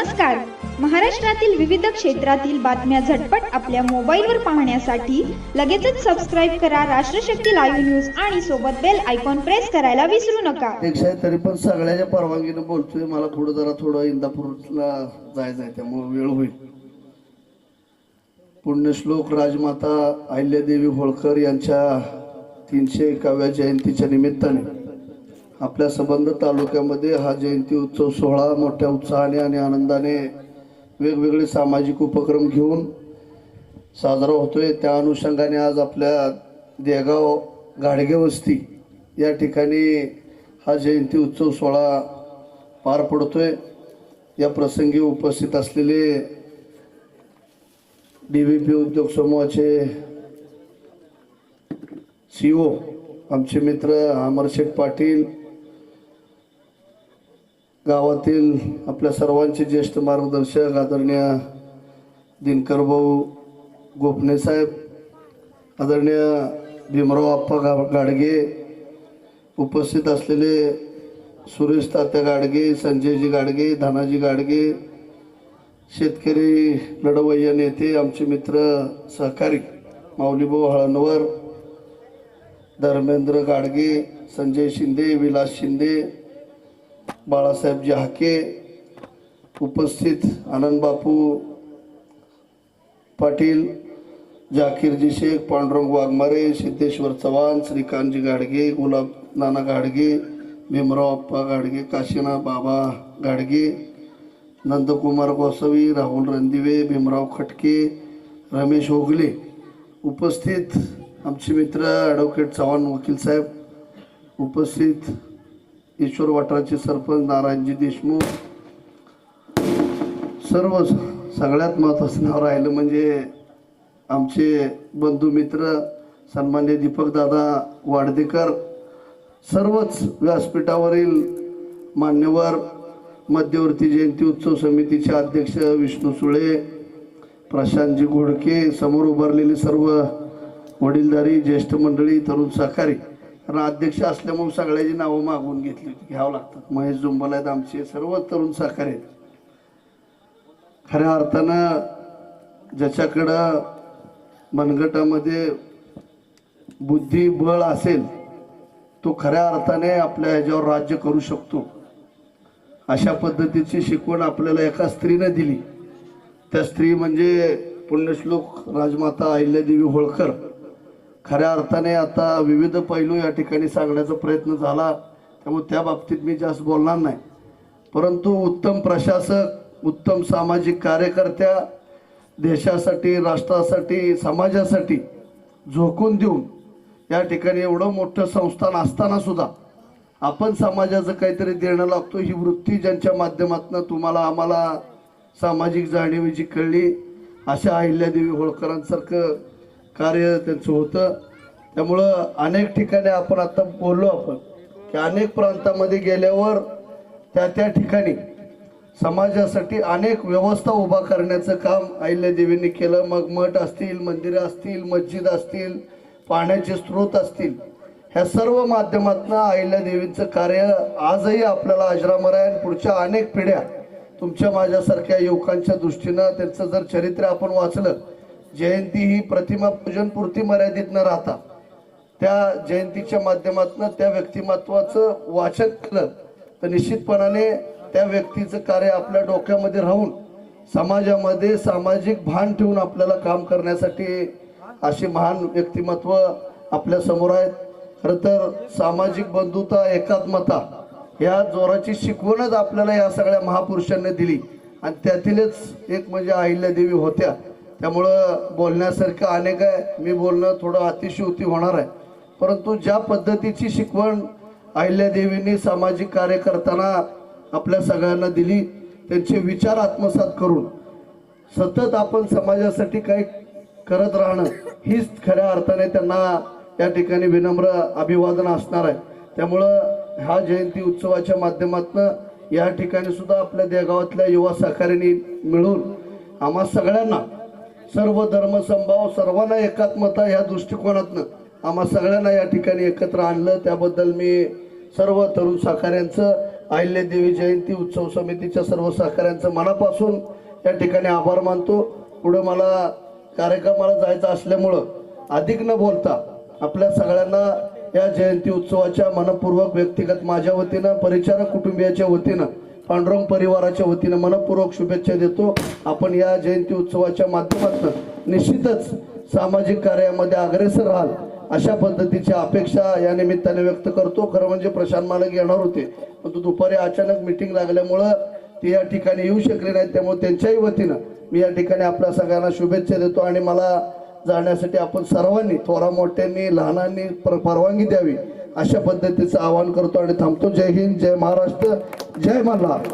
नमस्कार. महाराष्ट्रातील विविध क्षेत्रातील बातम्या झटपट आपल्या मोबाईलवर पाहण्यासाठी लगेचच सबस्क्राईब करा राष्ट्रशक्ती लाईव्ह न्यूज आणि सोबत बेल आयकॉन प्रेस करायला विसरू नका. तरी पण सगळ्याच्या परवानगीने बोलतोय. मला थोडं इंदापूरला जायचं आहे, त्यामुळे वेळ होईल. पुण्यश्लोक राजमाता अहिल्यादेवी होळकर यांच्या 301व्या जयंतीच्या निमित्ताने आपल्या संबंध तालुक्यामध्ये हा जयंती उत्सव सोहळा मोठ्या उत्साहाने आणि आनंदाने वेगवेगळे सामाजिक उपक्रम घेऊन साजरा होतोय. त्या अनुषंगाने आज आपल्या देगाव गाडगे वस्ती या ठिकाणी हा जयंती उत्सव सोहळा पार पडतोय. या प्रसंगी उपस्थित असलेले DVP उद्योग समूहाचे CEO आमचे मित्र अमरशेठ पाटील, गावातील आपल्या सर्वांचे ज्येष्ठ मार्गदर्शक आदरणीय दिनकर भाऊ गोपने साहेब, आदरणीय भीमराव आप्पा गाडगे, उपस्थित असलेले सुरेश तात्या गाडगे, संजयजी गाडगे, धनाजी गाडगे, शेतकरी लढवय्या नेते, आमचे मित्र सहकारी माऊलीभाऊ हळणवर, धर्मेंद्र गाडगे, संजय शिंदे, विलास शिंदे, बाळासाहेब जहाके, उपस्थित आनंद बापू पाटील, जाकीरजी शेख, पांडुरंग वाघमारे, सिद्धेश्वर चव्हाण, श्रीकांतजी गाडगे, गुलाब नाना गाडगे, भीमराव अप्पा गाडगे, काशीनाथ बाबा गाडगे, नंदकुमार गोसावी, राहुल रणदिवे, भीमराव खटके, रमेश ओगले, उपस्थित आमचे मित्र ॲडव्होकेट चव्हाण वकील साहेब, उपस्थित ईश्वर वाठाराचे सरपंच नारायणजी देशमुख, सर्व सगळ्यात महत्त्वाचं नाव राहिलं म्हणजे आमचे बंधू मित्र सन्मान्य दीपकदादा वाडदेकर, सर्वच व्यासपीठावरील मान्यवर, मध्यवर्ती जयंती उत्सव समितीचे अध्यक्ष विष्णू सुळे, प्रशांतजी घोडके, समोर उभारलेली सर्व वडीलधारी ज्येष्ठ मंडळी, तरुण सहकारी. कारण अध्यक्ष असल्यामुळे सगळ्याची नावं मागवून घेतली होती, घ्यावं लागतात. महेश जुंबल आहेत आमचे, सर्व तरुण सहकारी आहेत. खऱ्या अर्थानं ज्याच्याकडं मनगटामध्ये बुद्धी बळ असेल तो खऱ्या अर्थाने आपल्या ह्याच्यावर राज्य करू शकतो. अशा पद्धतीची शिकवण आपल्याला एका स्त्रीने दिली. त्या स्त्री म्हणजे पुण्यश्लोक राजमाता अहिल्यादेवी होळकर. खऱ्या अर्थाने आता विविध पैलू या ठिकाणी सांगण्याचा प्रयत्न झाला, त्यामुळे त्या बाबतीत मी जास्त बोलणार नाही. परंतु उत्तम प्रशासक, उत्तम सामाजिक कार्यकर्त्या, देशासाठी, राष्ट्रासाठी, समाजासाठी झोकून देऊन या ठिकाणी एवढं मोठं संस्थान असताना सुद्धा आपण समाजाचं काहीतरी देणं लागतो, ही वृत्ती ज्यांच्या माध्यमातून तुम्हाला आम्हाला सामाजिक जाणीवेची कळली, अशा अहिल्यादेवी होळकरांसारखं कार्य त्यांचं होतं. त्यामुळं अनेक ठिकाणी आपण आता बोललो आपण की अनेक प्रांतामध्ये गेल्यावर त्या ठिकाणी समाजासाठी अनेक व्यवस्था उभा करण्याचं काम अहिल्यादेवींनी केलं. मग मठ असतील, मंदिरं असतील, मस्जिद असतील, पाण्याचे स्रोत असतील, ह्या सर्व माध्यमातून अहिल्यादेवींचं कार्य आजही आपल्याला अजरामर आहे. पुढच्या अनेक पिढ्या तुमच्या माझ्यासारख्या युवकांच्या दृष्टीनं त्यांचं जर चरित्र आपण वाचलं, जयंती ही प्रतिमा पूजन पुरती मर्यादित न राहता त्या जयंतीच्या माध्यमातून त्या व्यक्तिमत्वाचं वाचन केलं तर निश्चितपणाने त्या व्यक्तीचं कार्य आपल्या डोक्यामध्ये राहून समाजामध्ये सामाजिक भान ठेवून आपल्याला काम करण्यासाठी अशी महान व्यक्तिमत्व आपल्या समोर आहेत. खरं तर सामाजिक बंधुता, एकात्मता या जोराची शिकवणच आपल्याला या सगळ्या महापुरुषांनी दिली आणि त्यातीलच एक म्हणजे अहिल्यादेवी होत्या. त्यामुळं बोलण्यासारखं अनेक आहे, मी बोलणं थोडं अतिशयोक्ती होणार आहे. परंतु ज्या पद्धतीची शिकवण अहिल्यादेवींनी सामाजिक कार्य करताना आपल्या सगळ्यांना दिली, त्यांचे विचार आत्मसात करून सतत आपण समाजासाठी काही करत राहणं हीच खऱ्या अर्थाने त्यांना या ठिकाणी विनम्र अभिवादन असणार आहे. त्यामुळं ह्या जयंती उत्सवाच्या माध्यमातून या ठिकाणी सुद्धा आपल्या देगावातल्या युवा सहकाऱ्यांनी मिळून आम्हा सगळ्यांना सर्व धर्मसंभाव, सर्वांना एकात्मता ह्या दृष्टिकोनातनं आम्हा सगळ्यांना या ठिकाणी एकत्र आणलं. त्याबद्दल मी सर्व तरुण सहकाऱ्यांचं अहिल्यादेवी जयंती उत्सव समितीच्या सर्व सहकाऱ्यांचं मनापासून या ठिकाणी आभार मानतो. पुढे मला कार्यक्रमाला जायचं असल्यामुळं अधिक न बोलता आपल्या सगळ्यांना या जयंती उत्सवाच्या मनपूर्वक व्यक्तिगत माझ्या वतीनं, परिचारक कुटुंबियाच्या वतीनं, पांडुरंग परिवाराच्या वतीनं मनपूर्वक शुभेच्छा देतो. आपण या जयंती उत्सवाच्या माध्यमातून निश्चितच सामाजिक कार्यामध्ये अग्रेसर राहाल अशा पद्धतीची अपेक्षा या निमित्ताने व्यक्त करतो. खरं म्हणजे प्रशांत मालक येणार होते, परंतु दुपारी अचानक मीटिंग लागल्यामुळं ते या ठिकाणी येऊ शकले नाहीत. त्यामुळे त्यांच्याही वतीनं मी या ठिकाणी आपल्या सगळ्यांना शुभेच्छा देतो आणि मला जाण्यासाठी आपण सर्वांनी, थोरा मोठ्यांनी, लहानांनी परवानगी द्यावी अशा पद्धतीचं आवाहन करतो आणि थांबतो. जय हिंद, जय महाराष्ट्र, जय मल्हार.